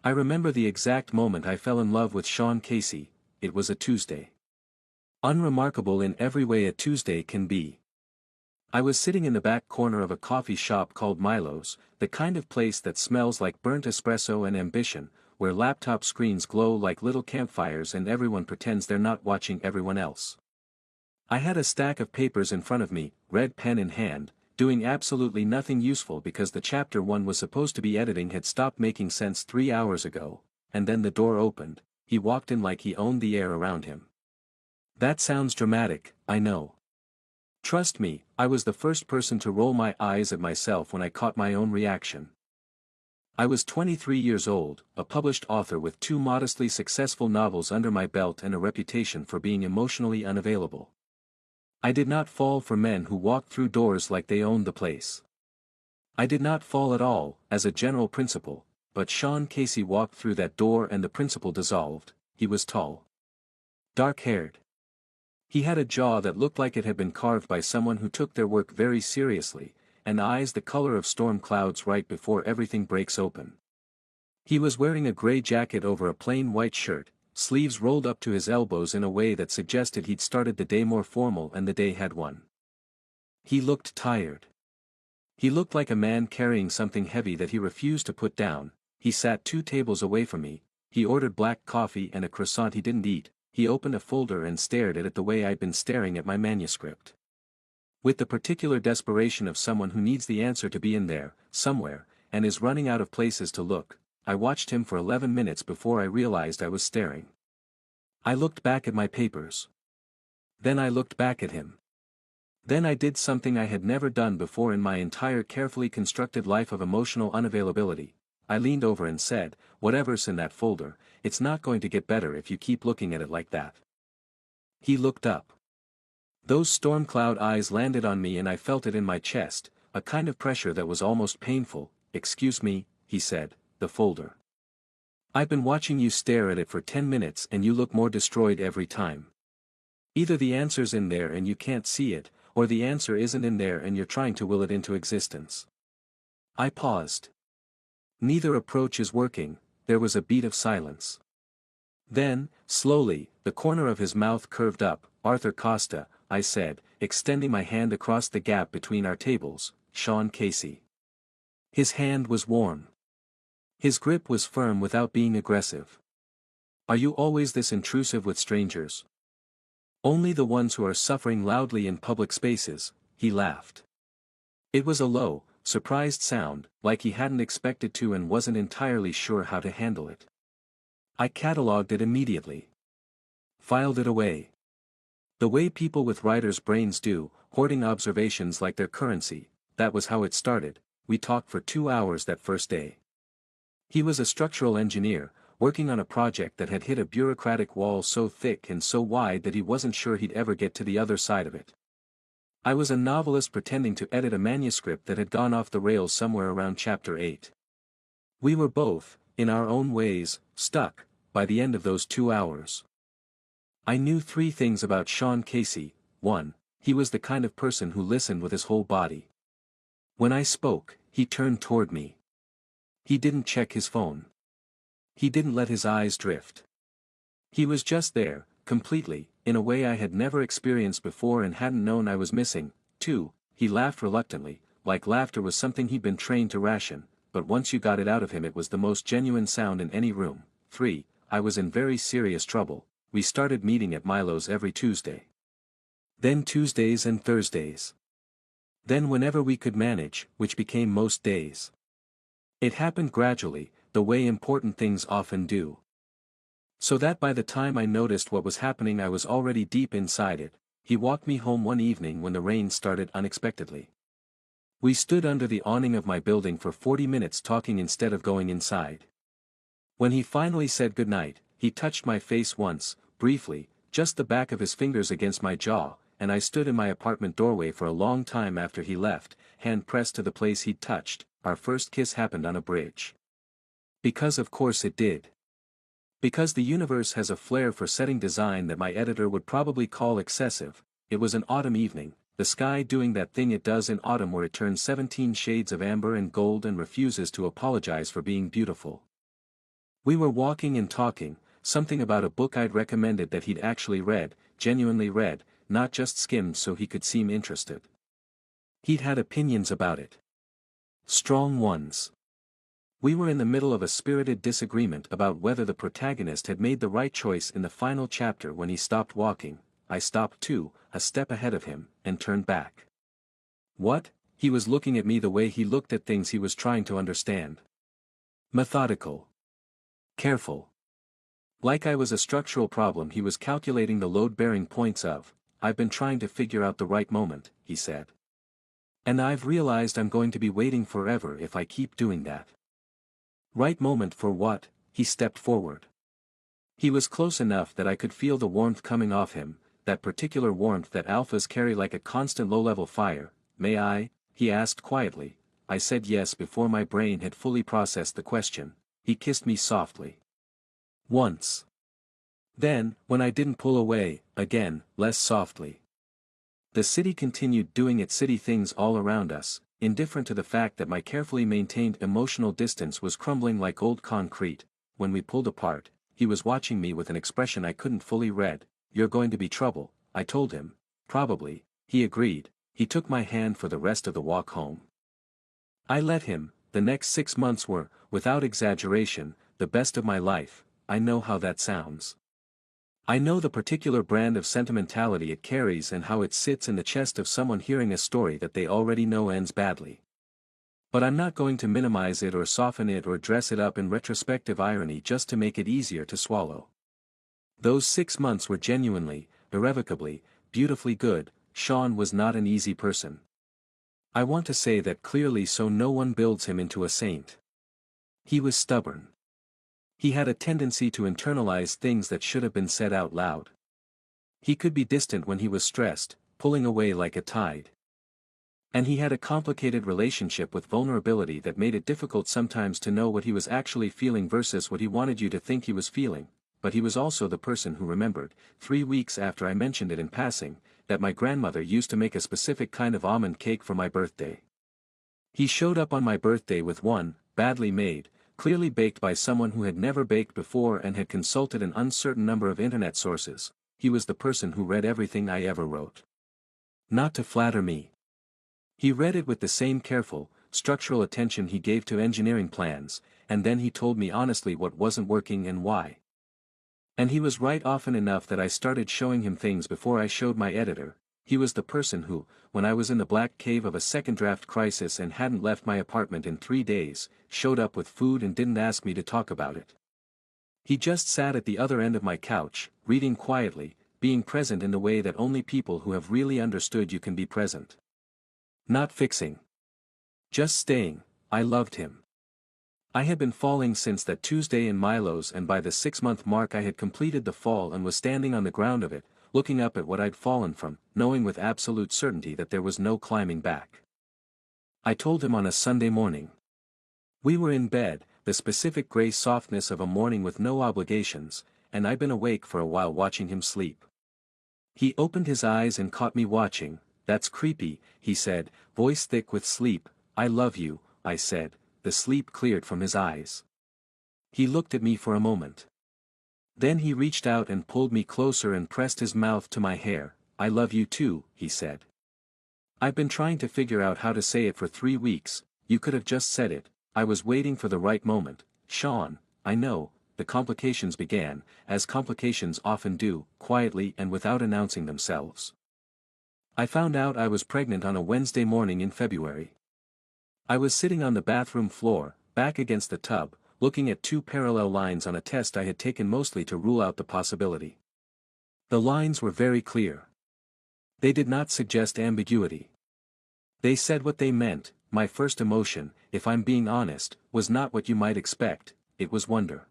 I remember the exact moment I fell in love with Sean Casey. It was a Tuesday. Unremarkable in every way a Tuesday can be. I was sitting in the back corner of a coffee shop called Milo's, the kind of place that smells like burnt espresso and ambition, where laptop screens glow like little campfires and everyone pretends they're not watching everyone else. I had a stack of papers in front of me, red pen in hand, doing absolutely nothing useful because the chapter one was supposed to be editing had stopped making sense 3 hours ago, and then the door opened. He walked in like he owned the air around him. That sounds dramatic, I know. Trust me, I was the first person to roll my eyes at myself when I caught my own reaction. I was 23 years old, a published author with 2 modestly successful novels under my belt and a reputation for being emotionally unavailable. I did not fall for men who walked through doors like they owned the place. I did not fall at all, as a general principle, but Sean Casey walked through that door and the principle dissolved. He was tall. Dark-haired. He had a jaw that looked like it had been carved by someone who took their work very seriously, and eyes the color of storm clouds right before everything breaks open. He was wearing a gray jacket over a plain white shirt, sleeves rolled up to his elbows in a way that suggested he'd started the day more formal and the day had won. He looked tired. He looked like a man carrying something heavy that he refused to put down. He sat 2 tables away from me. He ordered black coffee and a croissant he didn't eat. He opened a folder and stared at it the way I'd been staring at my manuscript. With the particular desperation of someone who needs the answer to be in there, somewhere, and is running out of places to look, I watched him for 11 minutes before I realized I was staring. I looked back at my papers. Then I looked back at him. Then I did something I had never done before in my entire carefully constructed life of emotional unavailability. I leaned over and said, "Whatever's in that folder, it's not going to get better if you keep looking at it like that." He looked up. Those storm cloud eyes landed on me and I felt it in my chest, a kind of pressure that was almost painful. "Excuse me," he said, "the folder. I've been watching you stare at it for 10 minutes and you look more destroyed every time. Either the answer's in there and you can't see it, or the answer isn't in there and you're trying to will it into existence." I paused. Neither approach is working. There was a beat of silence. Then, slowly, the corner of his mouth curved up. "Arthur Costa," I said, extending my hand across the gap between our tables, "Sean Casey." His hand was warm. His grip was firm without being aggressive. "Are you always this intrusive with strangers?" "Only the ones who are suffering loudly in public spaces," he laughed. It was a low, surprised sound, like he hadn't expected to and wasn't entirely sure how to handle it. I catalogued it immediately. Filed it away. The way people with writers' brains do, hoarding observations like their currency. That was how it started. We talked for 2 hours that first day. He was a structural engineer, working on a project that had hit a bureaucratic wall so thick and so wide that he wasn't sure he'd ever get to the other side of it. I was a novelist pretending to edit a manuscript that had gone off the rails somewhere around chapter 8. We were both, in our own ways, stuck, by the end of those 2 hours. I knew 3 things about Sean Casey. 1. He was the kind of person who listened with his whole body. When I spoke, he turned toward me. He didn't check his phone. He didn't let his eyes drift. He was just there, completely, in a way I had never experienced before and hadn't known I was missing. 2. He laughed reluctantly, like laughter was something he'd been trained to ration, but once you got it out of him it was the most genuine sound in any room. 3. I was in very serious trouble. We started meeting at Milo's every Tuesday. Then Tuesdays and Thursdays. Then whenever we could manage, which became most days. It happened gradually, the way important things often do. So that by the time I noticed what was happening I was already deep inside it. He walked me home one evening when the rain started unexpectedly. We stood under the awning of my building for 40 minutes talking instead of going inside. When he finally said goodnight, he touched my face once, briefly, just the back of his fingers against my jaw, and I stood in my apartment doorway for a long time after he left, hand pressed to the place he'd touched. Our first kiss happened on a bridge. Because of course it did. Because the universe has a flair for setting design that my editor would probably call excessive. It was an autumn evening, the sky doing that thing it does in autumn where it turns 17 shades of amber and gold and refuses to apologize for being beautiful. We were walking and talking, something about a book I'd recommended that he'd actually read, genuinely read, not just skimmed so he could seem interested. He'd had opinions about it. Strong ones. We were in the middle of a spirited disagreement about whether the protagonist had made the right choice in the final chapter when he stopped walking. I stopped too, a step ahead of him, and turned back. What? He was looking at me the way he looked at things he was trying to understand. Methodical. Careful. Like I was a structural problem he was calculating the load-bearing points of. I've been trying to figure out the right moment, he said. And I've realized I'm going to be waiting forever if I keep doing that. Right moment for what? He stepped forward. He was close enough that I could feel the warmth coming off him, that particular warmth that alphas carry like a constant low-level fire. May I? He asked quietly. I said yes before my brain had fully processed the question. He kissed me softly. Once. Then, when I didn't pull away, again, less softly. The city continued doing its city things all around us, indifferent to the fact that my carefully maintained emotional distance was crumbling like old concrete. When we pulled apart, he was watching me with an expression I couldn't fully read. You're going to be trouble, I told him. Probably, he agreed. He took my hand for the rest of the walk home. I let him. The next 6 months were, without exaggeration, the best of my life. I know how that sounds. I know the particular brand of sentimentality it carries and how it sits in the chest of someone hearing a story that they already know ends badly. But I'm not going to minimize it or soften it or dress it up in retrospective irony just to make it easier to swallow. Those 6 months were genuinely, irrevocably, beautifully good. Sean was not an easy person. I want to say that clearly so no one builds him into a saint. He was stubborn. He had a tendency to internalize things that should have been said out loud. He could be distant when he was stressed, pulling away like a tide. And he had a complicated relationship with vulnerability that made it difficult sometimes to know what he was actually feeling versus what he wanted you to think he was feeling. But he was also the person who remembered, 3 weeks after I mentioned it in passing, that my grandmother used to make a specific kind of almond cake for my birthday. He showed up on my birthday with one, badly made, clearly baked by someone who had never baked before and had consulted an uncertain number of internet sources. He was the person who read everything I ever wrote. Not to flatter me. He read it with the same careful, structural attention he gave to engineering plans, and then he told me honestly what wasn't working and why. And he was right often enough that I started showing him things before I showed my editor. He was the person who, when I was in the black cave of a second draft crisis and hadn't left my apartment in 3 days, showed up with food and didn't ask me to talk about it. He just sat at the other end of my couch, reading quietly, being present in the way that only people who have really understood you can be present. Not fixing. Just staying. I loved him. I had been falling since that Tuesday in Milo's, and by the 6-month mark I had completed the fall and was standing on the ground of it, looking up at what I'd fallen from, knowing with absolute certainty that there was no climbing back. I told him on a Sunday morning. We were in bed, the specific gray softness of a morning with no obligations, and I'd been awake for a while watching him sleep. He opened his eyes and caught me watching. That's creepy, he said, voice thick with sleep. I love you, I said. The sleep cleared from his eyes. He looked at me for a moment. Then he reached out and pulled me closer and pressed his mouth to my hair. I love you too, he said. I've been trying to figure out how to say it for 3 weeks. You could have just said it. I was waiting for the right moment. Sean, I know. The complications began, as complications often do, quietly and without announcing themselves. I found out I was pregnant on a Wednesday morning in February. I was sitting on the bathroom floor, back against the tub, looking at 2 parallel lines on a test I had taken mostly to rule out the possibility. The lines were very clear. They did not suggest ambiguity. They said what they meant. My first emotion, if I'm being honest, was not what you might expect. It was wonder.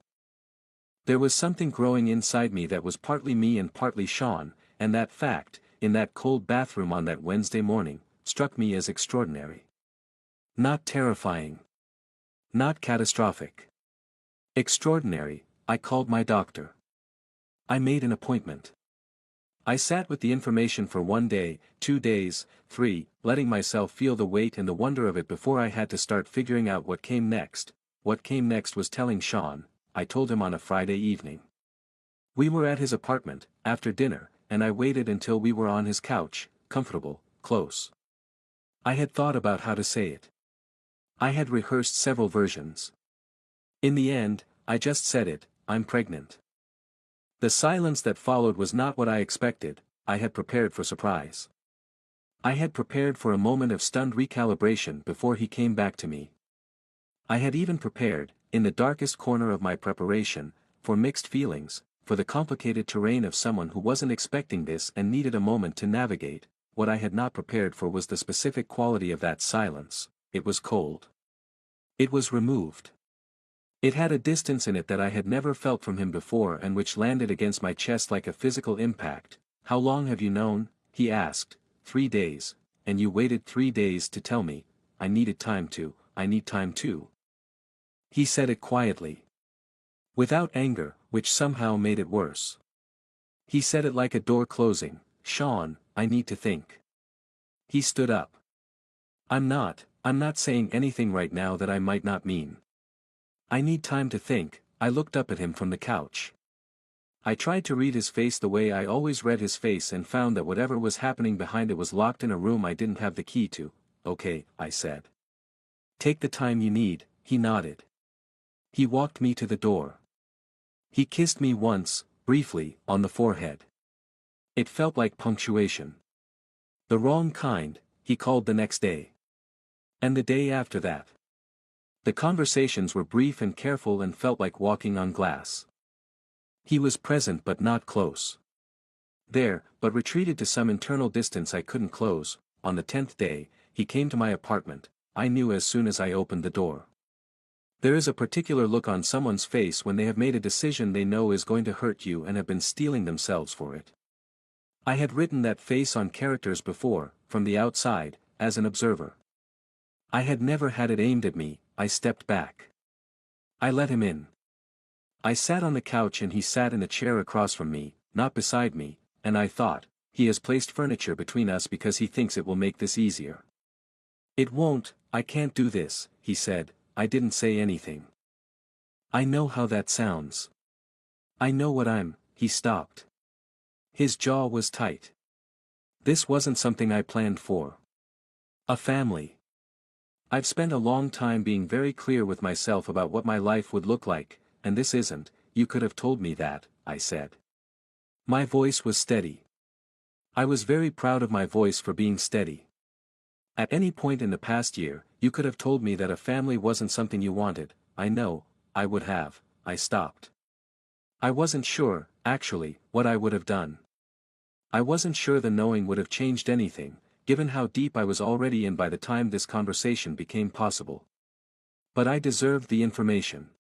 There was something growing inside me that was partly me and partly Sean, and that fact, in that cold bathroom on that Wednesday morning, struck me as extraordinary. Not terrifying. Not catastrophic. Extraordinary. I called my doctor. I made an appointment. I sat with the information for 1 day, 2 days, 3, letting myself feel the weight and the wonder of it before I had to start figuring out what came next. What came next was telling Sean, I told him on a Friday evening. We were at his apartment, after dinner, and I waited until we were on his couch, comfortable, close. I had thought about how to say it. I had rehearsed several versions. In the end, I just said it, I'm pregnant. The silence that followed was not what I expected. I had prepared for surprise. I had prepared for a moment of stunned recalibration before he came back to me. I had even prepared, in the darkest corner of my preparation, for mixed feelings, for the complicated terrain of someone who wasn't expecting this and needed a moment to navigate. What I had not prepared for was the specific quality of that silence. It was cold. It was removed. It had a distance in it that I had never felt from him before and which landed against my chest like a physical impact. How long have you known? He asked. 3 days, and you waited 3 days to tell me. I need time too. He said it quietly. Without anger, which somehow made it worse. He said it like a door closing. Sean, I need to think. He stood up. I'm not saying anything right now that I might not mean. I need time to think. I looked up at him from the couch. I tried to read his face the way I always read his face and found that whatever was happening behind it was locked in a room I didn't have the key to. Okay, I said. Take the time you need, he nodded. He walked me to the door. He kissed me once, briefly, on the forehead. It felt like punctuation. The wrong kind, he called the next day. And the day after that. The conversations were brief and careful and felt like walking on glass. He was present but not close. There, but retreated to some internal distance I couldn't close. On the 10th day, he came to my apartment. I knew as soon as I opened the door. There is a particular look on someone's face when they have made a decision they know is going to hurt you and have been steeling themselves for it. I had written that face on characters before, from the outside, as an observer. I had never had it aimed at me. I stepped back. I let him in. I sat on the couch and he sat in a chair across from me, not beside me, and I thought, he has placed furniture between us because he thinks it will make this easier. It won't, I can't do this, he said. I didn't say anything. I know how that sounds. I know what he stopped. His jaw was tight. This wasn't something I planned for. A family. I've spent a long time being very clear with myself about what my life would look like, and this isn't. You could have told me that, I said. My voice was steady. I was very proud of my voice for being steady. At any point in the past year, you could have told me that a family wasn't something you wanted. I know, I would have. I stopped. I wasn't sure, actually, what I would have done. I wasn't sure the knowing would have changed anything, given how deep I was already in by the time this conversation became possible. But I deserved the information.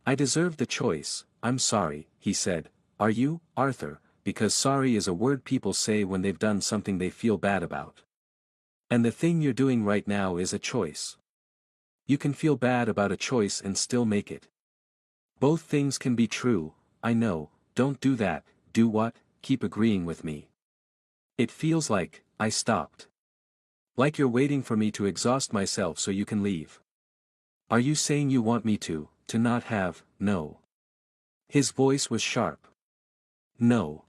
I deserved the choice. I'm sorry, he said. Are you, Arthur? Because sorry is a word people say when they've done something they feel bad about. And the thing you're doing right now is a choice. You can feel bad about a choice and still make it. Both things can be true. I know. Don't do that. Do what? Keep agreeing with me. It feels like, I stopped. Like you're waiting for me to exhaust myself so you can leave. Are you saying you want me to not have? No. His voice was sharp. No.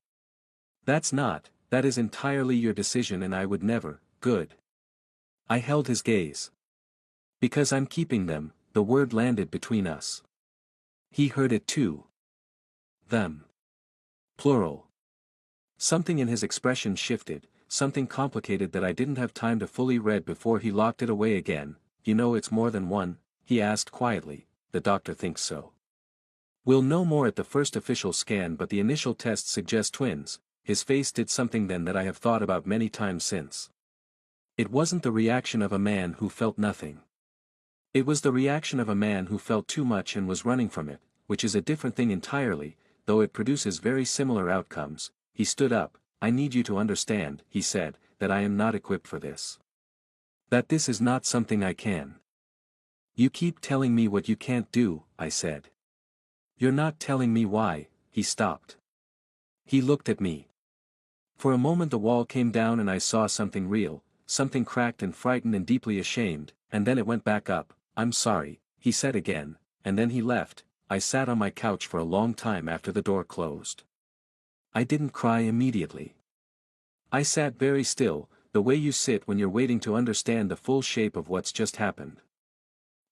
That is entirely your decision and I would never. Good. I held his gaze. Because I'm keeping them, the word landed between us. He heard it too. Them. Plural. Something in his expression shifted, something complicated that I didn't have time to fully read before he locked it away again. You know it's more than one, he asked quietly. The doctor thinks so. We'll know more at the first official scan, but the initial tests suggest twins. His face did something then that I have thought about many times since. It wasn't the reaction of a man who felt nothing. It was the reaction of a man who felt too much and was running from it, which is a different thing entirely, though it produces very similar outcomes. He stood up. I need you to understand, he said, that I am not equipped for this. That this is not something I can. You keep telling me what you can't do, I said. You're not telling me why. He stopped. He looked at me. For a moment the wall came down and I saw something real, something cracked and frightened and deeply ashamed, and then it went back up. I'm sorry, he said again, and then he left. I sat on my couch for a long time after the door closed. I didn't cry immediately. I sat very still, the way you sit when you're waiting to understand the full shape of what's just happened.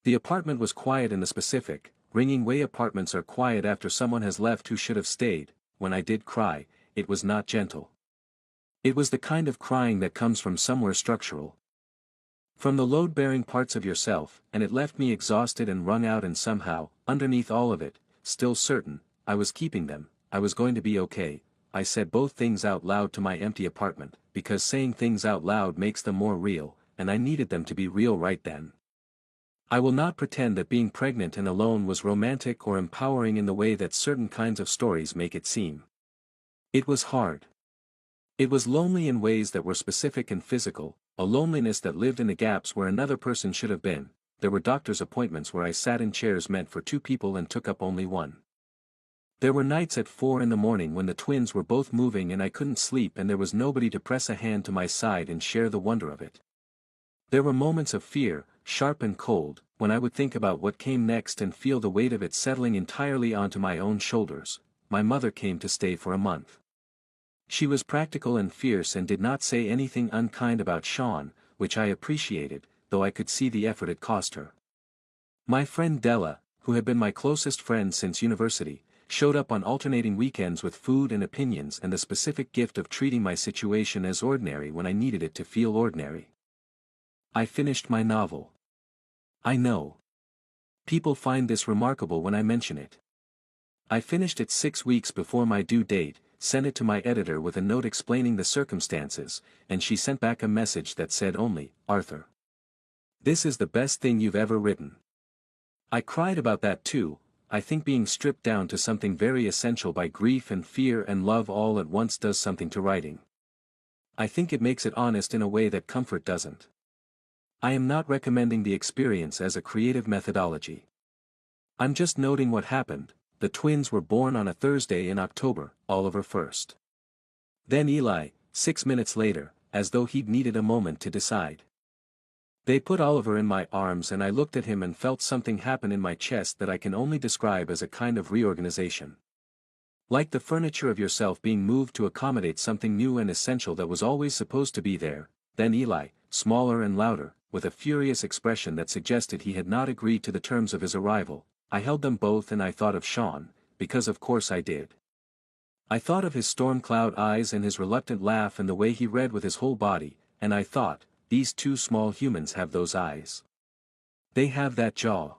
The apartment was quiet in the specific, ringing way apartments are quiet after someone has left who should have stayed. When I did cry, it was not gentle. It was the kind of crying that comes from somewhere structural. From the load-bearing parts of yourself, and it left me exhausted and wrung out, and somehow, underneath all of it, still certain, I was keeping them, I was going to be okay. I said both things out loud to my empty apartment, because saying things out loud makes them more real, and I needed them to be real right then. I will not pretend that being pregnant and alone was romantic or empowering in the way that certain kinds of stories make it seem. It was hard. It was lonely in ways that were specific and physical, a loneliness that lived in the gaps where another person should have been. There were doctor's appointments where I sat in chairs meant for two people and took up only one. There were nights at 4 in the morning when the twins were both moving and I couldn't sleep, and there was nobody to press a hand to my side and share the wonder of it. There were moments of fear, sharp and cold, when I would think about what came next and feel the weight of it settling entirely onto my own shoulders. My mother came to stay for a month. She was practical and fierce and did not say anything unkind about Sean, which I appreciated, though I could see the effort it cost her. My friend Della, who had been my closest friend since university, showed up on alternating weekends with food and opinions and the specific gift of treating my situation as ordinary when I needed it to feel ordinary. I finished my novel. I know. People find this remarkable when I mention it. I finished it 6 weeks before my due date, sent it to my editor with a note explaining the circumstances, and she sent back a message that said only, "Arthur, this is the best thing you've ever written." I cried about that too. I think being stripped down to something very essential by grief and fear and love all at once does something to writing. I think it makes it honest in a way that comfort doesn't. I am not recommending the experience as a creative methodology. I'm just noting what happened. The twins were born on a Thursday in October, Oliver first. Then Eli, 6 minutes later, as though he'd needed a moment to decide. They put Oliver in my arms and I looked at him and felt something happen in my chest that I can only describe as a kind of reorganization. Like the furniture of yourself being moved to accommodate something new and essential that was always supposed to be there. Then Eli, smaller and louder, with a furious expression that suggested he had not agreed to the terms of his arrival. I held them both and I thought of Sean, because of course I did. I thought of his storm cloud eyes and his reluctant laugh and the way he read with his whole body, and I thought, these two small humans have those eyes. They have that jaw.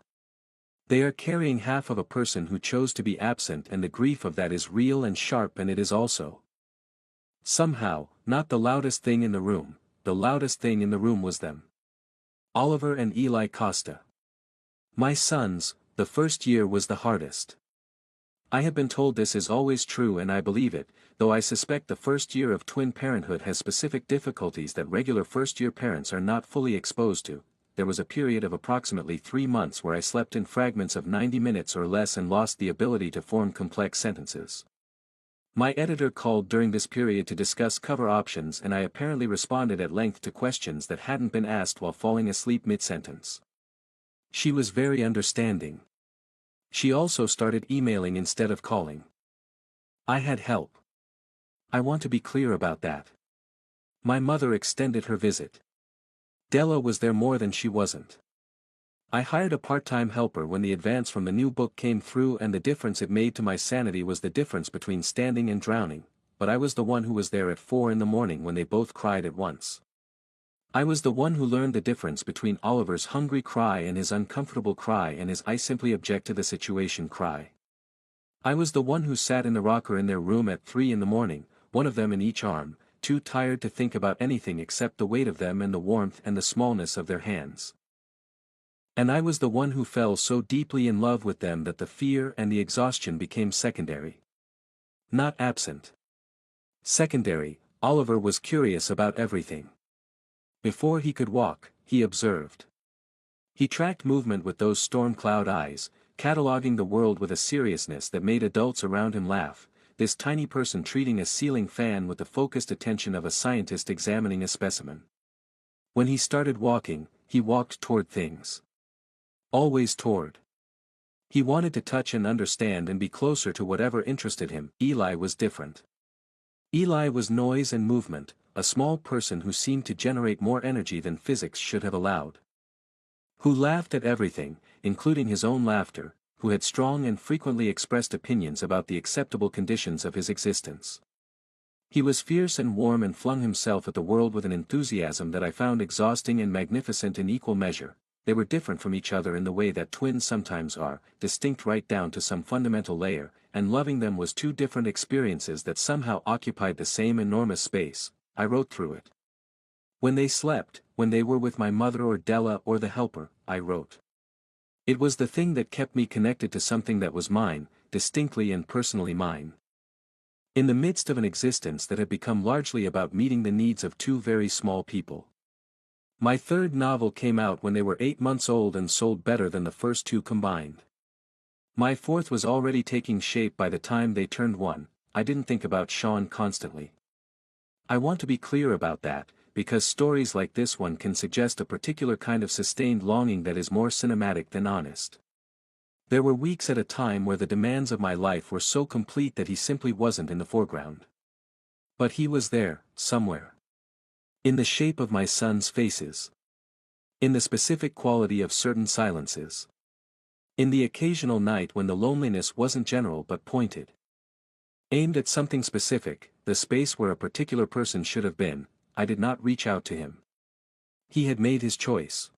They are carrying half of a person who chose to be absent, and the grief of that is real and sharp, and it is also somehow not the loudest thing in the room. The loudest thing in the room was them. Oliver and Eli Costa. My sons, the first year was the hardest. I have been told this is always true and I believe it, though I suspect the first year of twin parenthood has specific difficulties that regular first-year parents are not fully exposed to. There was a period of approximately 3 months where I slept in fragments of 90 minutes or less and lost the ability to form complex sentences. My editor called during this period to discuss cover options and I apparently responded at length to questions that hadn't been asked while falling asleep mid-sentence. She was very understanding. She also started emailing instead of calling. I had help. I want to be clear about that. My mother extended her visit. Della was there more than she wasn't. I hired a part-time helper when the advance from the new book came through, and the difference it made to my sanity was the difference between standing and drowning, but I was the one who was there at 4 in the morning when they both cried at once. I was the one who learned the difference between Oliver's hungry cry and his uncomfortable cry and his "I simply object to the situation" cry. I was the one who sat in the rocker in their room at 3 in the morning, one of them in each arm, too tired to think about anything except the weight of them and the warmth and the smallness of their hands. And I was the one who fell so deeply in love with them that the fear and the exhaustion became secondary. Not absent. Secondary. Oliver was curious about everything. Before he could walk, he observed. He tracked movement with those storm cloud eyes, cataloging the world with a seriousness that made adults around him laugh, this tiny person treating a ceiling fan with the focused attention of a scientist examining a specimen. When he started walking, he walked toward things. Always toward. He wanted to touch and understand and be closer to whatever interested him. Eli was different. Eli was noise and movement, a small person who seemed to generate more energy than physics should have allowed. Who laughed at everything, including his own laughter, who had strong and frequently expressed opinions about the acceptable conditions of his existence. He was fierce and warm and flung himself at the world with an enthusiasm that I found exhausting and magnificent in equal measure. They were different from each other in the way that twins sometimes are, distinct right down to some fundamental layer, and loving them was two different experiences that somehow occupied the same enormous space. I wrote through it. When they slept, when they were with my mother or Della or the helper, I wrote. It was the thing that kept me connected to something that was mine, distinctly and personally mine. In the midst of an existence that had become largely about meeting the needs of two very small people. My third novel came out when they were 8 months old and sold better than the first two combined. My fourth was already taking shape by the time they turned 1. I didn't think about Sean constantly. I want to be clear about that, because stories like this one can suggest a particular kind of sustained longing that is more cinematic than honest. There were weeks at a time where the demands of my life were so complete that he simply wasn't in the foreground. But he was there, somewhere. In the shape of my sons' faces. In the specific quality of certain silences. In the occasional night when the loneliness wasn't general but pointed. Aimed at something specific, the space where a particular person should have been, I did not reach out to him. He had made his choice.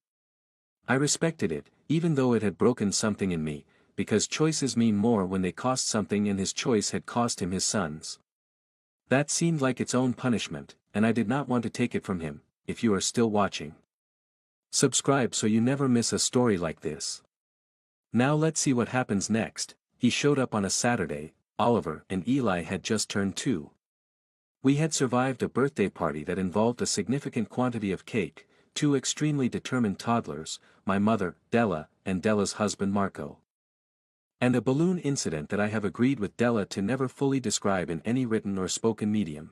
I respected it, even though it had broken something in me, because choices mean more when they cost something, and his choice had cost him his sons. That seemed like its own punishment, and I did not want to take it from him. If you are still watching, subscribe so you never miss a story like this. Now let's see what happens next. He showed up on a Saturday. Oliver and Eli had just turned 2. We had survived a birthday party that involved a significant quantity of cake, 2 extremely determined toddlers, my mother, Della, and Della's husband Marco. And a balloon incident that I have agreed with Della to never fully describe in any written or spoken medium.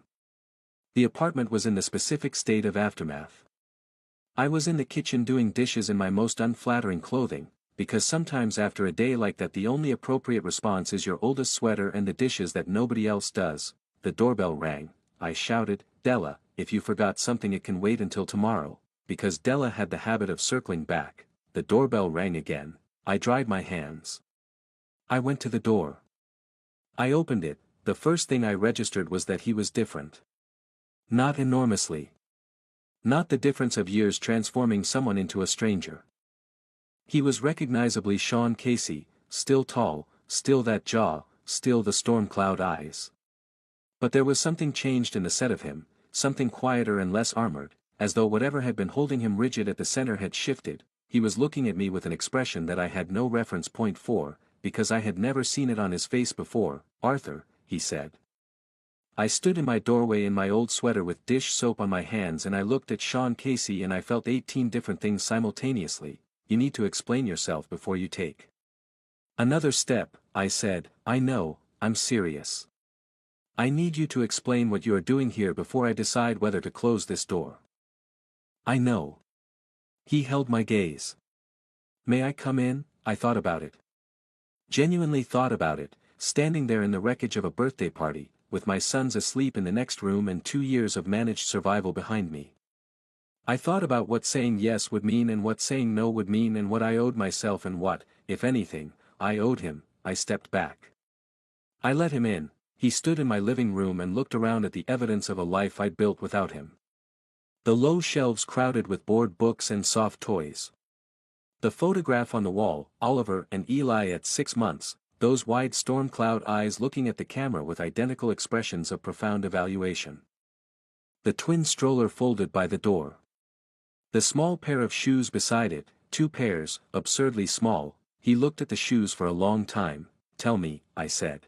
The apartment was in the specific state of aftermath. I was in the kitchen doing dishes in my most unflattering clothing, because sometimes after a day like that the only appropriate response is your oldest sweater and the dishes that nobody else does. The doorbell rang. I shouted, "Della, if you forgot something it can wait until tomorrow," because Della had the habit of circling back. The doorbell rang again. I dried my hands. I went to the door. I opened it. The first thing I registered was that he was different. Not enormously. Not the difference of years transforming someone into a stranger. He was recognizably Sean Casey, still tall, still that jaw, still the storm cloud eyes. But there was something changed in the set of him, something quieter and less armored, as though whatever had been holding him rigid at the center had shifted. He was looking at me with an expression that I had no reference point for, because I had never seen it on his face before. "Arthur," he said. I stood in my doorway in my old sweater with dish soap on my hands, and I looked at Sean Casey and I felt 18 different things simultaneously. "You need to explain yourself before you take another step," I said. "I know, I'm serious. I need you to explain what you are doing here before I decide whether to close this door." "I know." He held my gaze. "May I come in?" I thought about it. Genuinely thought about it, standing there in the wreckage of a birthday party, with my sons asleep in the next room and 2 years of managed survival behind me. I thought about what saying yes would mean and what saying no would mean, and what I owed myself and what, if anything, I owed him. I stepped back. I let him in. He stood in my living room and looked around at the evidence of a life I'd built without him. The low shelves crowded with board books and soft toys. The photograph on the wall, Oliver and Eli at 6 months, those wide storm cloud eyes looking at the camera with identical expressions of profound evaluation. The twin stroller folded by the door. The small pair of shoes beside it, 2 pairs, absurdly small. He looked at the shoes for a long time. "Tell me," I said.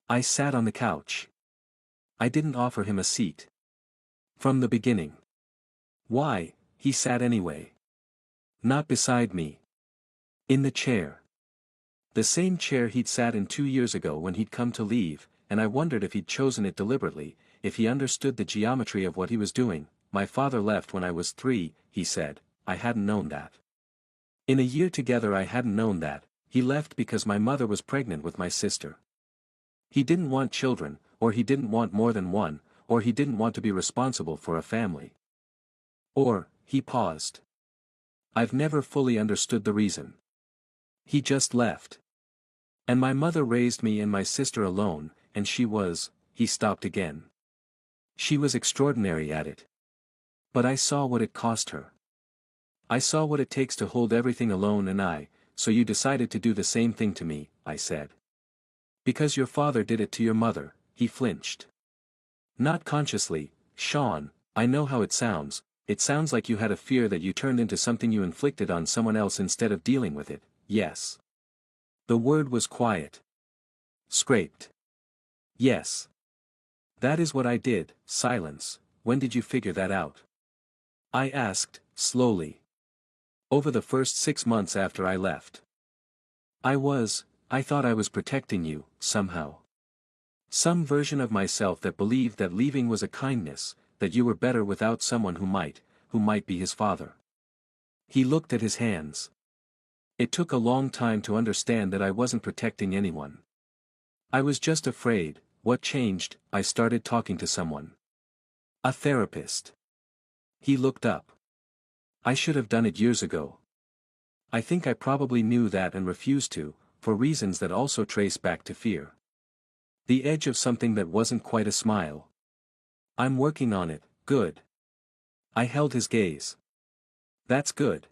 I sat on the couch. I didn't offer him a seat. From the beginning. Why? He sat anyway. Not beside me. In the chair. The same chair he'd sat in 2 years ago when he'd come to leave, and I wondered if he'd chosen it deliberately, if he understood the geometry of what he was doing. "My father left when I was 3, he said. I hadn't known that. In a year together I hadn't known that, He left because my mother was pregnant with my sister. He didn't want children, or he didn't want more than one, or he didn't want to be responsible for a family. Or, he paused. I've never fully understood the reason. He just left. And my mother raised me and my sister alone, and he stopped again. She was extraordinary at it. But I saw what it cost her. I saw what it takes to hold everything alone, and so you decided to do the same thing to me, I said. Because your father did it to your mother, he flinched. Not consciously, Sean, I know how it sounds like you had a fear that you turned into something you inflicted on someone else instead of dealing with it, yes. The word was quiet. Scraped. Yes. That is what I did. Silence. When did you figure that out? I asked, slowly. Over the first 6 months after I left. I thought I was protecting you, somehow. Some version of myself that believed that leaving was a kindness, that you were better without someone who might be his father. He looked at his hands. It took a long time to understand that I wasn't protecting anyone. I was just afraid. What changed? I started talking to someone. A therapist. He looked up. I should have done it years ago. I think I probably knew that and refused to, for reasons that also trace back to fear. The edge of something that wasn't quite a smile. I'm working on it, good. I held his gaze. That's good.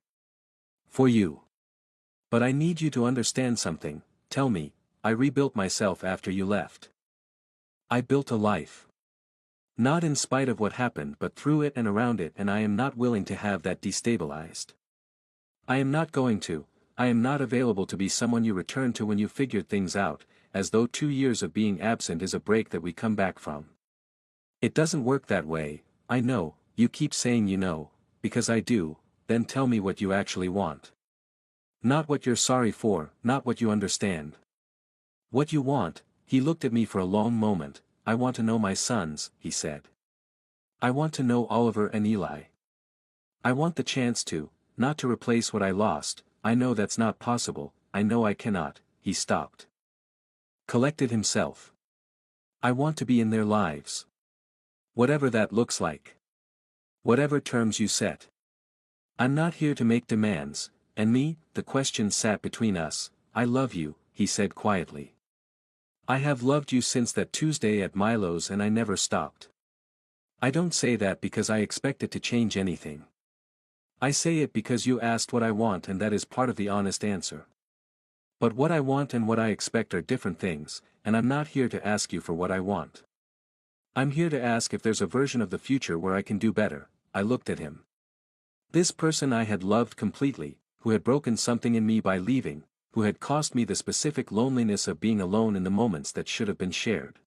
For you. But I need you to understand something. Tell me, I rebuilt myself after you left. I built a life. Not in spite of what happened but through it and around it, and I am not willing to have that destabilized. I am not available to be someone you return to when you figured things out, as though 2 years of being absent is a break that we come back from. It doesn't work that way. I know, you keep saying you know, because I do. Then tell me what you actually want. Not what you're sorry for, not what you understand. What you want. He looked at me for a long moment. I want to know my sons, he said. I want to know Oliver and Eli. I want the chance to, not to replace what I lost. I know that's not possible, I know I cannot. He stopped. Collected himself. I want to be in their lives. Whatever that looks like. Whatever terms you set. I'm not here to make demands, and the question sat between us. I love you, he said quietly. I have loved you since that Tuesday at Milo's, and I never stopped. I don't say that because I expect it to change anything. I say it because you asked what I want, and that is part of the honest answer. But what I want and what I expect are different things, and I'm not here to ask you for what I want. I'm here to ask if there's a version of the future where I can do better. I looked at him. This person I had loved completely, who had broken something in me by leaving, who had cost me the specific loneliness of being alone in the moments that should have been shared.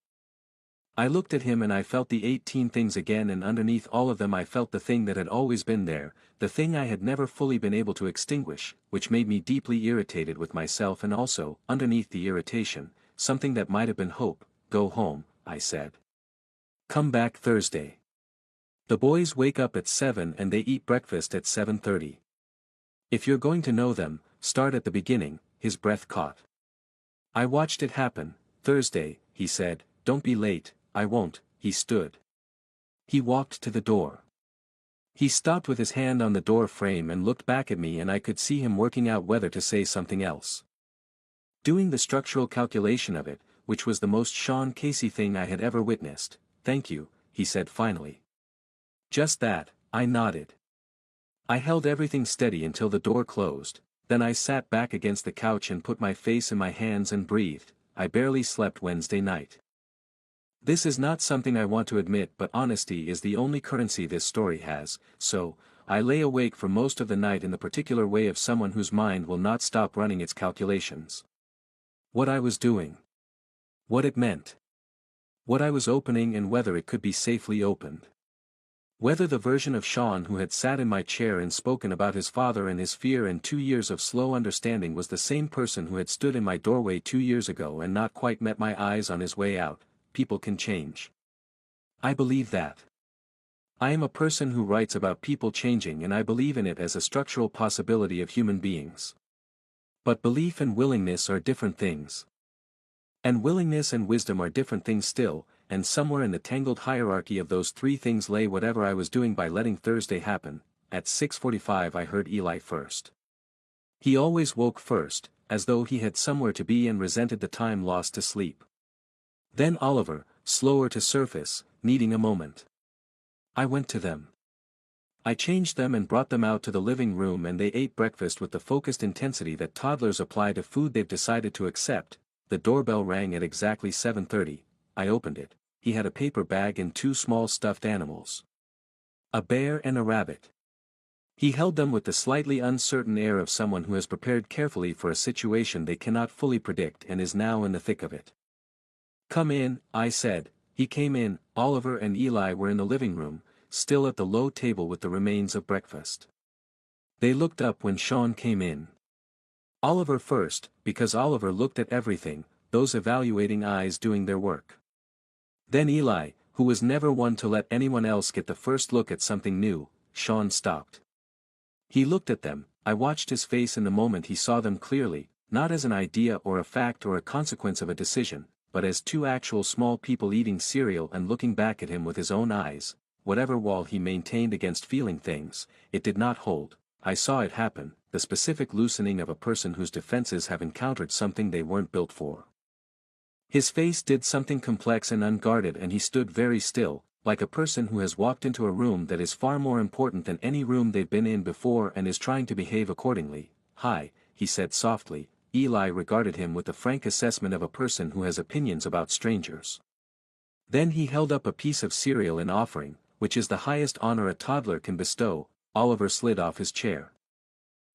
I looked at him and I felt the 18 things again, and underneath all of them I felt the thing that had always been there, the thing I had never fully been able to extinguish, which made me deeply irritated with myself, and also, underneath the irritation, something that might have been hope. Go home, I said. Come back Thursday. The boys wake up at 7 and they eat breakfast at 7:30. If you're going to know them, start at the beginning. His breath caught. I watched it happen. Thursday, he said, don't be late. I won't. He stood. He walked to the door. He stopped with his hand on the door frame and looked back at me, and I could see him working out whether to say something else. Doing the structural calculation of it, which was the most Sean Casey thing I had ever witnessed. Thank you, he said finally. Just that, I nodded. I held everything steady until the door closed. Then I sat back against the couch and put my face in my hands and breathed. I barely slept Wednesday night. This is not something I want to admit, but honesty is the only currency this story has, so, I lay awake for most of the night in the particular way of someone whose mind will not stop running its calculations. What I was doing. What it meant. What I was opening, and whether it could be safely opened. Whether the version of Sean who had sat in my chair and spoken about his father and his fear and 2 years of slow understanding was the same person who had stood in my doorway 2 years ago and not quite met my eyes on his way out. People can change. I believe that. I am a person who writes about people changing, and I believe in it as a structural possibility of human beings. But belief and willingness are different things. And willingness and wisdom are different things still, and somewhere in the tangled hierarchy of those three things lay whatever I was doing by letting Thursday happen. At 6:45 I heard Eli first. He always woke first, as though he had somewhere to be and resented the time lost to sleep. Then Oliver, slower to surface, needing a moment. I went to them. I changed them and brought them out to the living room, and they ate breakfast with the focused intensity that toddlers apply to food they've decided to accept. The doorbell rang at exactly 7:30. I opened it. He had a paper bag and two small stuffed animals. A bear and a rabbit. He held them with the slightly uncertain air of someone who has prepared carefully for a situation they cannot fully predict and is now in the thick of it. "Come in," I said. He came in. Oliver and Eli were in the living room, still at the low table with the remains of breakfast. They looked up when Sean came in. Oliver first, because Oliver looked at everything, those evaluating eyes doing their work. Then Eli, who was never one to let anyone else get the first look at something new. Sean stopped. He looked at them. I watched his face in the moment he saw them clearly, not as an idea or a fact or a consequence of a decision, but as two actual small people eating cereal and looking back at him with his own eyes. Whatever wall he maintained against feeling things, it did not hold. I saw it happen, the specific loosening of a person whose defenses have encountered something they weren't built for. His face did something complex and unguarded, and he stood very still, like a person who has walked into a room that is far more important than any room they've been in before and is trying to behave accordingly. "Hi," he said softly. Eli regarded him with the frank assessment of a person who has opinions about strangers. Then he held up a piece of cereal in offering, which is the highest honor a toddler can bestow. Oliver slid off his chair.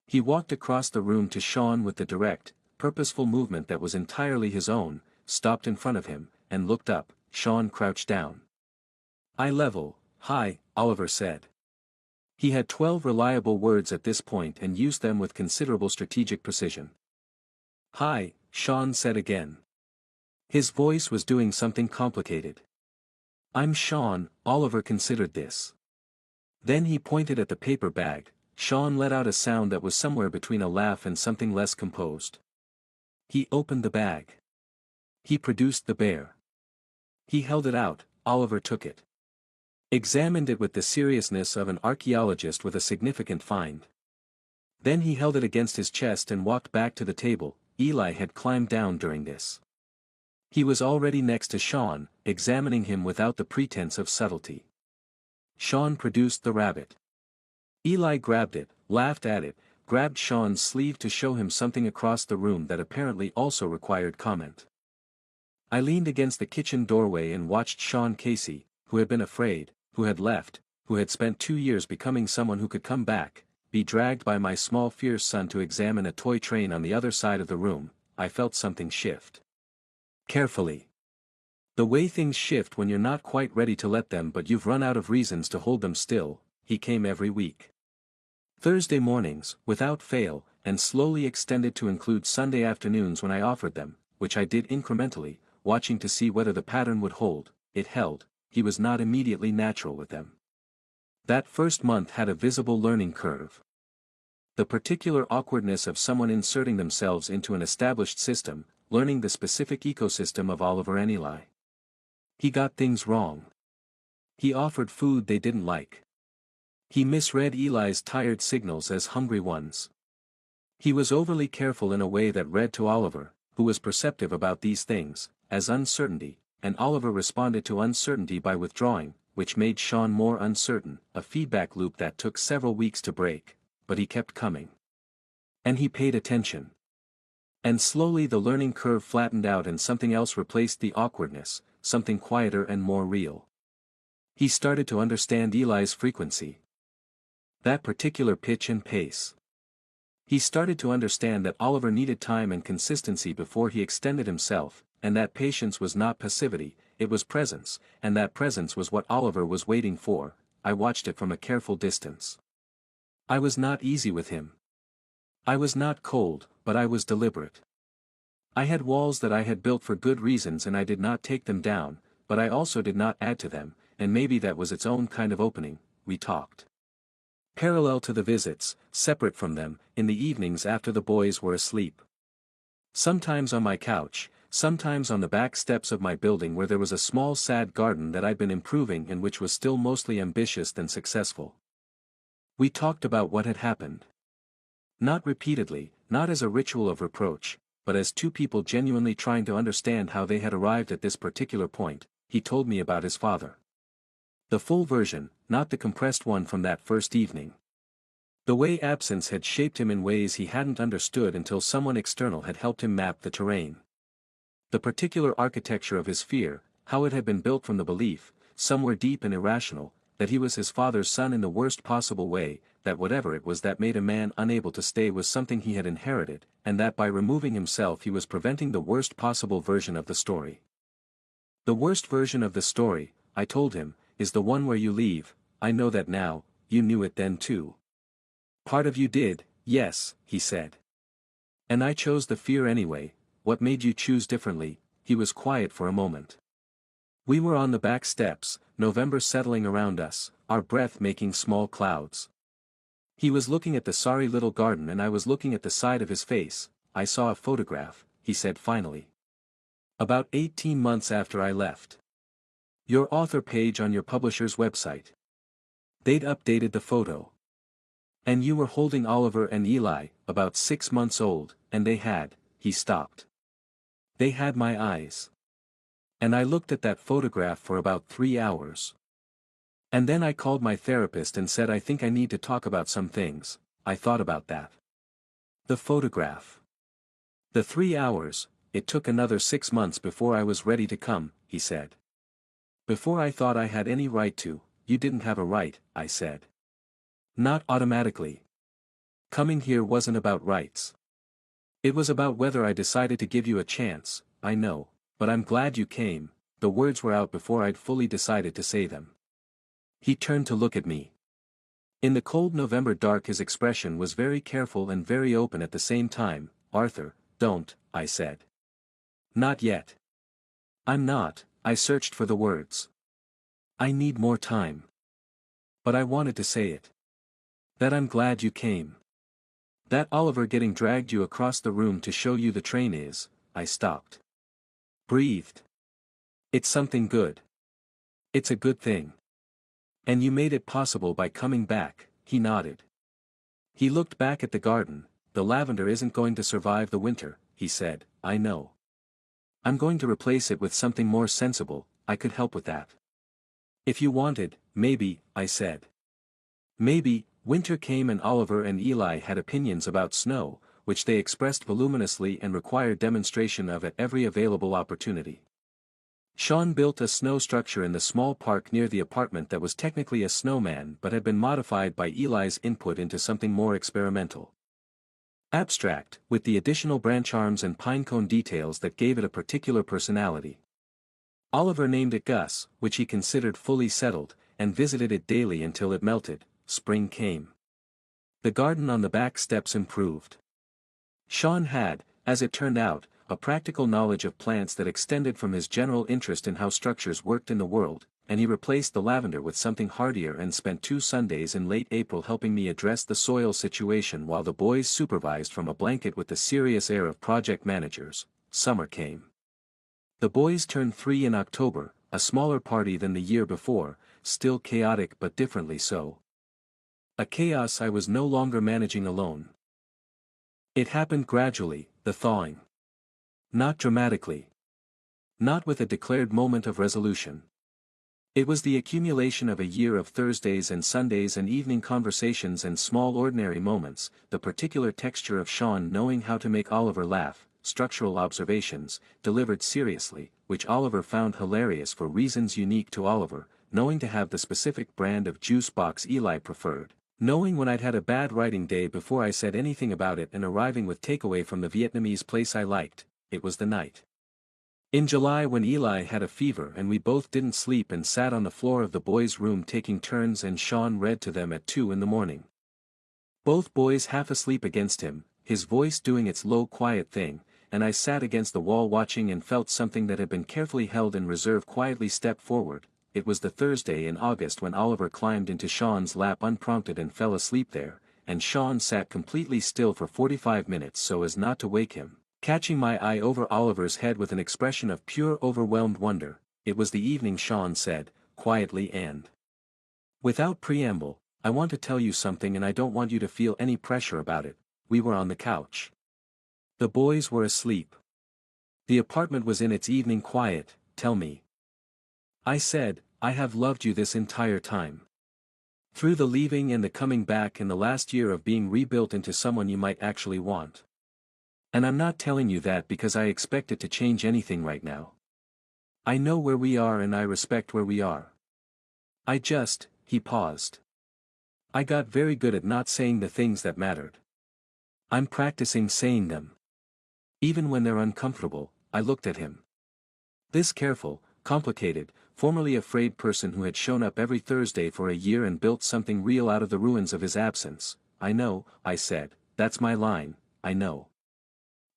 He walked across the room to Sean with the direct, purposeful movement that was entirely his own, stopped in front of him, and looked up. Sean crouched down. "Eye level, hi," Oliver said. He had 12 reliable words at this point and used them with considerable strategic precision. "Hi," Sean said again. His voice was doing something complicated. "I'm Sean." Oliver considered this. Then he pointed at the paper bag. Sean let out a sound that was somewhere between a laugh and something less composed. He opened the bag. He produced the bear. He held it out. Oliver took it. Examined it with the seriousness of an archaeologist with a significant find. Then he held it against his chest and walked back to the table. Eli had climbed down during this. He was already next to Sean, examining him without the pretense of subtlety. Sean produced the rabbit. Eli grabbed it, laughed at it, grabbed Sean's sleeve to show him something across the room that apparently also required comment. I leaned against the kitchen doorway and watched Sean Casey, who had been afraid, who had left, who had spent 2 years becoming someone who could come back, be dragged by my small fierce son to examine a toy train on the other side of the room. I felt something shift. Carefully. The way things shift when you're not quite ready to let them, but you've run out of reasons to hold them still. He came every week. Thursday mornings, without fail, and slowly extended to include Sunday afternoons when I offered them, which I did incrementally, watching to see whether the pattern would hold. It held. He was not immediately natural with them. That first month had a visible learning curve. The particular awkwardness of someone inserting themselves into an established system, learning the specific ecosystem of Oliver and Eli. He got things wrong. He offered food they didn't like. He misread Eli's tired signals as hungry ones. He was overly careful in a way that read to Oliver, who was perceptive about these things, as uncertainty, and Oliver responded to uncertainty by withdrawing, which made Sean more uncertain, a feedback loop that took several weeks to break, but he kept coming. And he paid attention. And slowly the learning curve flattened out and something else replaced the awkwardness, something quieter and more real. He started to understand Eli's frequency. That particular pitch and pace. He started to understand that Oliver needed time and consistency before he extended himself, and that patience was not passivity, it was presence, and that presence was what Oliver was waiting for. I watched it from a careful distance. I was not easy with him. I was not cold, but I was deliberate. I had walls that I had built for good reasons and I did not take them down, but I also did not add to them, and maybe that was its own kind of opening. We talked. Parallel to the visits, separate from them, in the evenings after the boys were asleep. Sometimes on my couch, sometimes on the back steps of my building where there was a small sad garden that I'd been improving and which was still mostly ambitious than successful. We talked about what had happened. Not repeatedly, not as a ritual of reproach, but as two people genuinely trying to understand how they had arrived at this particular point. He told me about his father. The full version, not the compressed one from that first evening. The way absence had shaped him in ways he hadn't understood until someone external had helped him map the terrain. The particular architecture of his fear, how it had been built from the belief, somewhere deep and irrational, that he was his father's son in the worst possible way, that whatever it was that made a man unable to stay was something he had inherited, and that by removing himself he was preventing the worst possible version of the story. The worst version of the story, I told him, is the one where you leave. I know that now, you knew it then too. Part of you did, yes, he said. And I chose the fear anyway. What made you choose differently? He was quiet for a moment. We were on the back steps, November settling around us, our breath making small clouds. He was looking at the sorry little garden and I was looking at the side of his face. I saw a photograph, he said finally. About 18 months after I left. Your author page on your publisher's website. They'd updated the photo. And you were holding Oliver and Eli, about 6 months old, and they had, he stopped. They had my eyes. And I looked at that photograph for about 3 hours. And then I called my therapist and said I think I need to talk about some things. I thought about that. The photograph. The 3 hours, it took another 6 months before I was ready to come, he said. Before I thought I had any right to. You didn't have a right, I said. Not automatically. Coming here wasn't about rights. It was about whether I decided to give you a chance. I know, but I'm glad you came. The words were out before I'd fully decided to say them. He turned to look at me. In the cold November dark his expression was very careful and very open at the same time. Arthur, don't, I said. Not yet. I'm not. I searched for the words. I need more time. But I wanted to say it. That I'm glad you came. That Oliver getting dragged you across the room to show you the train is. I stopped. Breathed. It's something good. It's a good thing. And you made it possible by coming back, he nodded. He looked back at the garden. The lavender isn't going to survive the winter, he said. I know. I'm going to replace it with something more sensible. I could help with that. If you wanted, maybe, I said. Maybe. Winter came and Oliver and Eli had opinions about snow, which they expressed voluminously and required demonstration of at every available opportunity. Sean built a snow structure in the small park near the apartment that was technically a snowman but had been modified by Eli's input into something more experimental. Abstract, with the additional branch arms and pinecone details that gave it a particular personality. Oliver named it Gus, which he considered fully settled, and visited it daily until it melted. Spring came. The garden on the back steps improved. Sean had, as it turned out, a practical knowledge of plants that extended from his general interest in how structures worked in the world, and he replaced the lavender with something hardier and spent 2 Sundays in late April helping me address the soil situation while the boys supervised from a blanket with the serious air of project managers. Summer came. The boys turned 3 in October, a smaller party than the year before, still chaotic but differently so. A chaos I was no longer managing alone. It happened gradually, the thawing. Not dramatically. Not with a declared moment of resolution. It was the accumulation of a year of Thursdays and Sundays and evening conversations and small ordinary moments, the particular texture of Sean knowing how to make Oliver laugh, structural observations, delivered seriously, which Oliver found hilarious for reasons unique to Oliver, knowing to have the specific brand of juice box Eli preferred, knowing when I'd had a bad writing day before I said anything about it and arriving with takeaway from the Vietnamese place I liked. It was the night. In July when Eli had a fever and we both didn't sleep and sat on the floor of the boys' room taking turns and Sean read to them at 2 in the morning. Both boys half asleep against him, his voice doing its low quiet thing, and I sat against the wall watching and felt something that had been carefully held in reserve quietly step forward. it was the Thursday in August when Oliver climbed into Sean's lap unprompted and fell asleep there, and Sean sat completely still for 45 minutes so as not to wake him, catching my eye over Oliver's head with an expression of pure overwhelmed wonder. It was the evening Sean said, quietly and without preamble, "I want to tell you something and I don't want you to feel any pressure about it." We were on the couch. The boys were asleep. The apartment was in its evening quiet. "Tell me," I said, "I have loved you this entire time. Through the leaving and the coming back and the last year of being rebuilt into someone you might actually want. And I'm not telling you that because I expect it to change anything right now. I know where we are and I respect where we are. He paused. I got very good at not saying the things that mattered. I'm practicing saying them. Even when they're uncomfortable." I looked at him. This careful, complicated, formerly afraid person who had shown up every Thursday for a year and built something real out of the ruins of his absence. "I know," I said, "that's my line, I know.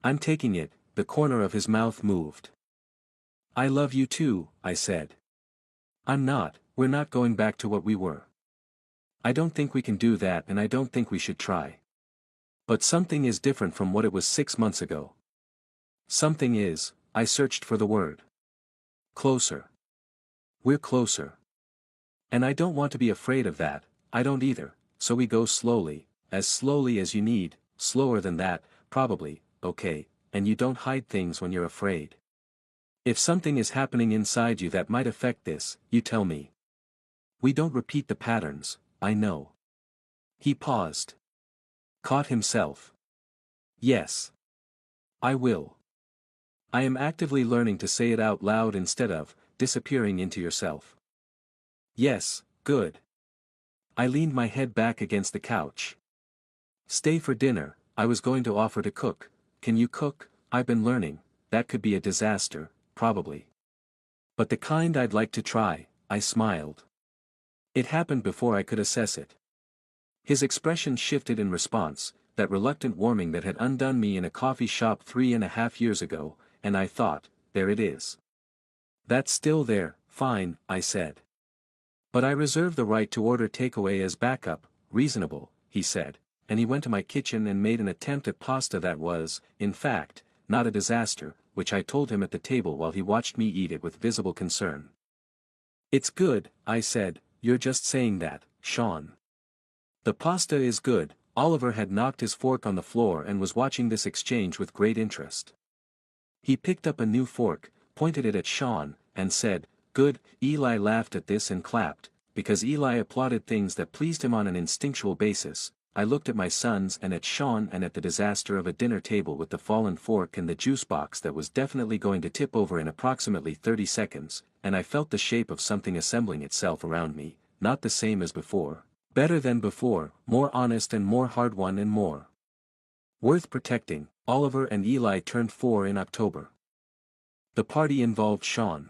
I'm taking it." The corner of his mouth moved. "I love you too," I said. We're not going back to what we were. I don't think we can do that and I don't think we should try. But something is different from what it was 6 months ago. Something is," I searched for the word. "Closer. We're closer. And I don't want to be afraid of that, I don't either, so we go slowly as you need, slower than that, probably, okay, and you don't hide things when you're afraid. If something is happening inside you that might affect this, you tell me. We don't repeat the patterns, I know." He paused. Caught himself. "Yes. I will. I am actively learning to say it out loud instead of disappearing into yourself." "Yes, good." I leaned my head back against the couch. "Stay for dinner." I was going to offer to cook. "Can you cook?" "I've been learning." "That could be a disaster, probably. But the kind I'd like to try." I smiled. It happened before I could assess it. His expression shifted in response, that reluctant warming that had undone me in a coffee shop 3.5 years ago, and I thought, there it is. "That's still there." "Fine," I said. "But I reserve the right to order takeaway as backup." "Reasonable," he said, and he went to my kitchen and made an attempt at pasta that was, in fact, not a disaster, which I told him at the table while he watched me eat it with visible concern. "It's good," I said. "You're just saying that, Sean." "The pasta is good." Oliver had knocked his fork on the floor and was watching this exchange with great interest. He picked up a new fork, pointed it at Sean, and said, "Good." Eli laughed at this and clapped, because Eli applauded things that pleased him on an instinctual basis. I looked at my sons and at Sean and at the disaster of a dinner table with the fallen fork and the juice box that was definitely going to tip over in approximately 30 seconds, and I felt the shape of something assembling itself around me, not the same as before, better than before, more honest and more hard-won and more worth protecting. Oliver and Eli turned 4 in October. The party involved Sean.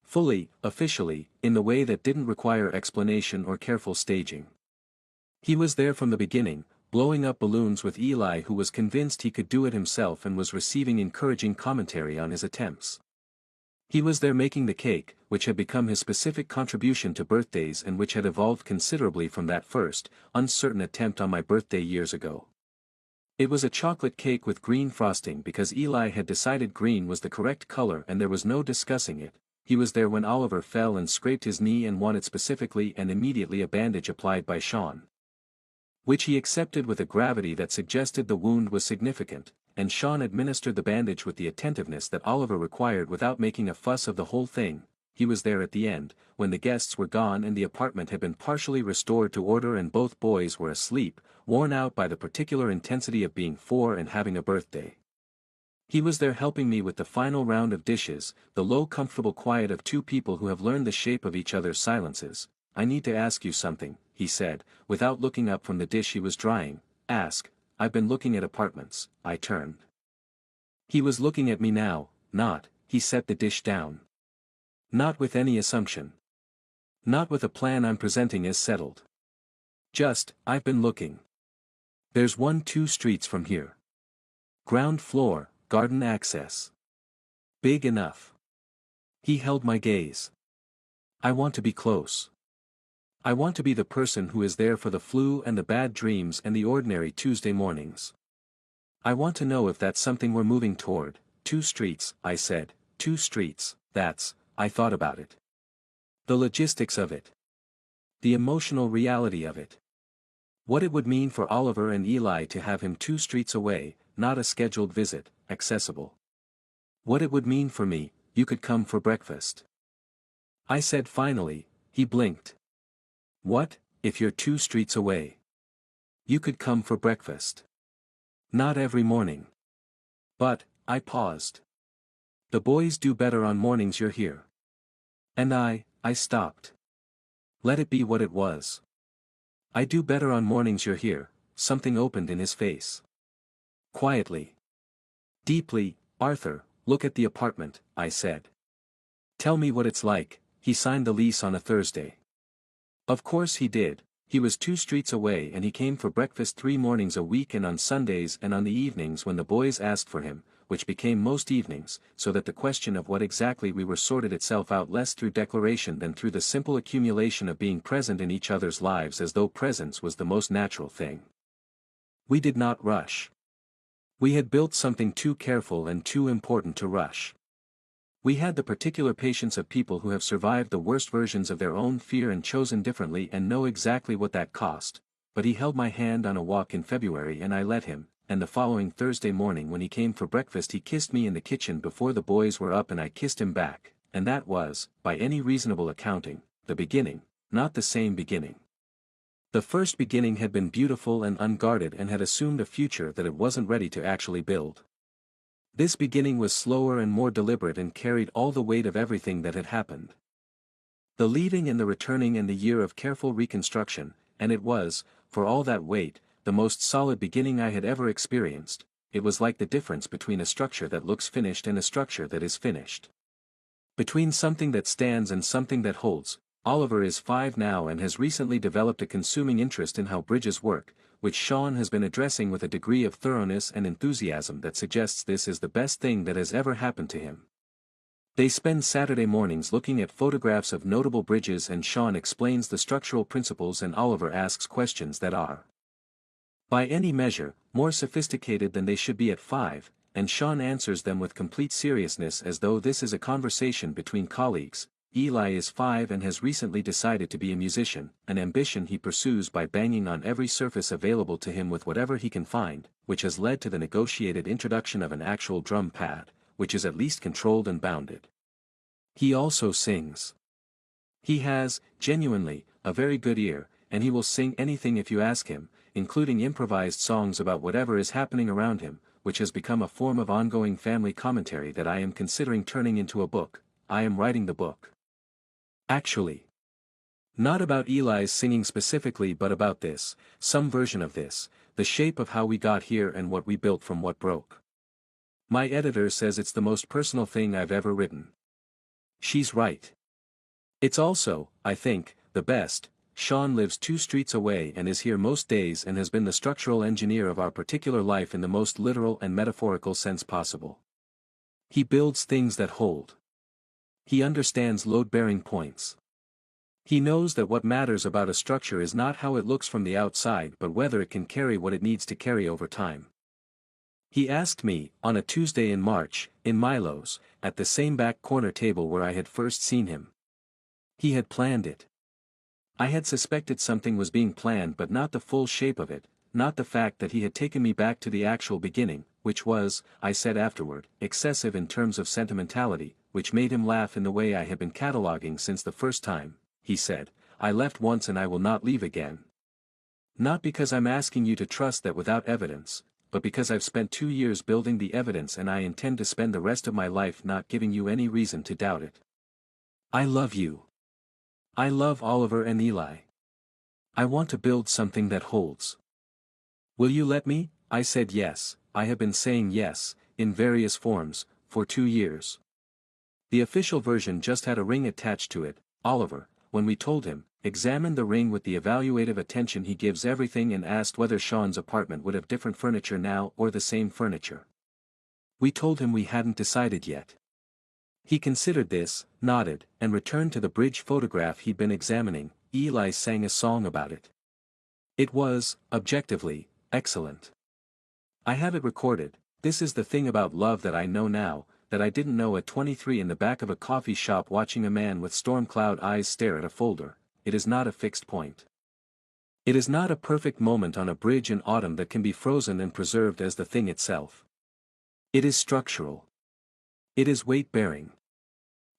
Fully, officially, in the way that didn't require explanation or careful staging. He was there from the beginning, blowing up balloons with Eli, who was convinced he could do it himself and was receiving encouraging commentary on his attempts. He was there making the cake, which had become his specific contribution to birthdays and which had evolved considerably from that first, uncertain attempt on my birthday years ago. It was a chocolate cake with green frosting because Eli had decided green was the correct color and there was no discussing it. He was there when Oliver fell and scraped his knee and wanted specifically and immediately a bandage applied by Sean, which he accepted with a gravity that suggested the wound was significant, and Sean administered the bandage with the attentiveness that Oliver required without making a fuss of the whole thing. He was there at the end, when the guests were gone and the apartment had been partially restored to order and both boys were asleep, worn out by the particular intensity of being 4 and having a birthday. He was there helping me with the final round of dishes, the low comfortable quiet of two people who have learned the shape of each other's silences. "I need to ask you something," he said, without looking up from the dish he was drying. "Ask." "I've been looking at apartments." I turned. He was looking at me now. "Not," he set the dish down. "Not with any assumption. Not with a plan I'm presenting as settled. Just, I've been looking. There's one 2 streets from here. Ground floor, garden access. Big enough." He held my gaze. I want to be close. I want to be the person who is there for the flu and the bad dreams and the ordinary Tuesday mornings. I want to know if that's something we're moving toward. 2 streets, I said, 2 streets, I thought about it. The logistics of it. The emotional reality of it. What it would mean for Oliver and Eli to have him 2 streets away, not a scheduled visit, accessible. What it would mean for me, you could come for breakfast. I said finally. He blinked. What, if you're 2 streets away? You could come for breakfast. Not every morning. But, I paused. The boys do better on mornings you're here. And I stopped. Let it be what it was. I do better on mornings you're here. Something opened in his face. Quietly. Deeply, Arthur, look at the apartment, I said. Tell me what it's like. He signed the lease on a Thursday. Of course he did. He was 2 streets away and he came for breakfast 3 mornings a week and on Sundays and on the evenings when the boys asked for him, which became most evenings, so that the question of what exactly we were sorted itself out less through declaration than through the simple accumulation of being present in each other's lives as though presence was the most natural thing. We did not rush. We had built something too careful and too important to rush. We had the particular patience of people who have survived the worst versions of their own fear and chosen differently and know exactly what that cost, but he held my hand on a walk in February and I let him, and the following Thursday morning when he came for breakfast he kissed me in the kitchen before the boys were up and I kissed him back, and that was, by any reasonable accounting, the beginning, not the same beginning. The first beginning had been beautiful and unguarded and had assumed a future that it wasn't ready to actually build. This beginning was slower and more deliberate and carried all the weight of everything that had happened. The leaving and the returning and the year of careful reconstruction, and it was, for all that weight, the most solid beginning I had ever experienced. It was like the difference between a structure that looks finished and a structure that is finished. Between something that stands and something that holds. Oliver is 5 now and has recently developed a consuming interest in how bridges work, which Sean has been addressing with a degree of thoroughness and enthusiasm that suggests this is the best thing that has ever happened to him. They spend Saturday mornings looking at photographs of notable bridges and Sean explains the structural principles and Oliver asks questions that are, by any measure, more sophisticated than they should be at 5, and Sean answers them with complete seriousness as though this is a conversation between colleagues. Eli is 5 and has recently decided to be a musician, an ambition he pursues by banging on every surface available to him with whatever he can find, which has led to the negotiated introduction of an actual drum pad, which is at least controlled and bounded. He also sings. He has, genuinely, a very good ear, and he will sing anything if you ask him, including improvised songs about whatever is happening around him, which has become a form of ongoing family commentary that I am considering turning into a book. I am writing the book. Actually. Not about Eli's singing specifically but about this, some version of this, the shape of how we got here and what we built from what broke. My editor says it's the most personal thing I've ever written. She's right. It's also, I think, the best. Sean lives 2 streets away and is here most days and has been the structural engineer of our particular life in the most literal and metaphorical sense possible. He builds things that hold. He understands load-bearing points. He knows that what matters about a structure is not how it looks from the outside but whether it can carry what it needs to carry over time. He asked me, on a Tuesday in March, in Milo's, at the same back corner table where I had first seen him. He had planned it. I had suspected something was being planned but not the full shape of it, not the fact that he had taken me back to the actual beginning, which was, I said afterward, excessive in terms of sentimentality, which made him laugh in the way I had been cataloging since the first time. He said, I left once and I will not leave again. Not because I'm asking you to trust that without evidence, but because I've spent 2 years building the evidence and I intend to spend the rest of my life not giving you any reason to doubt it. I love you. I love Oliver and Eli. I want to build something that holds. Will you let me? I said yes. I have been saying yes, in various forms, for 2 years. The official version just had a ring attached to it. Oliver, when we told him, examined the ring with the evaluative attention he gives everything and asked whether Sean's apartment would have different furniture now or the same furniture. We told him we hadn't decided yet. He considered this, nodded, and returned to the bridge photograph he'd been examining. Eli sang a song about it. It was, objectively, excellent. I have it recorded. This is the thing about love that I know now, that I didn't know at 23 in the back of a coffee shop watching a man with storm cloud eyes stare at a folder. It is not a fixed point. It is not a perfect moment on a bridge in autumn that can be frozen and preserved as the thing itself. It is structural. It is weight-bearing.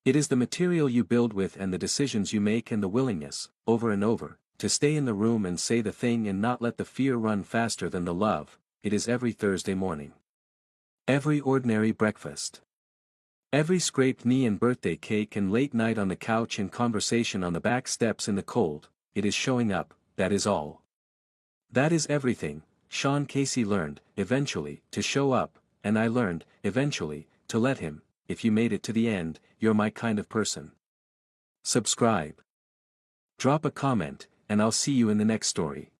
It is the material you build with and the decisions you make and the willingness, over and over, to stay in the room and say the thing and not let the fear run faster than the love. It is every Thursday morning. Every ordinary breakfast. Every scraped knee and birthday cake and late night on the couch and conversation on the back steps in the cold. It is showing up, that is all. That is everything. Sean Casey learned, eventually, to show up, and I learned, eventually, to let him. If you made it to the end, you're my kind of person. Subscribe. Drop a comment, and I'll see you in the next story.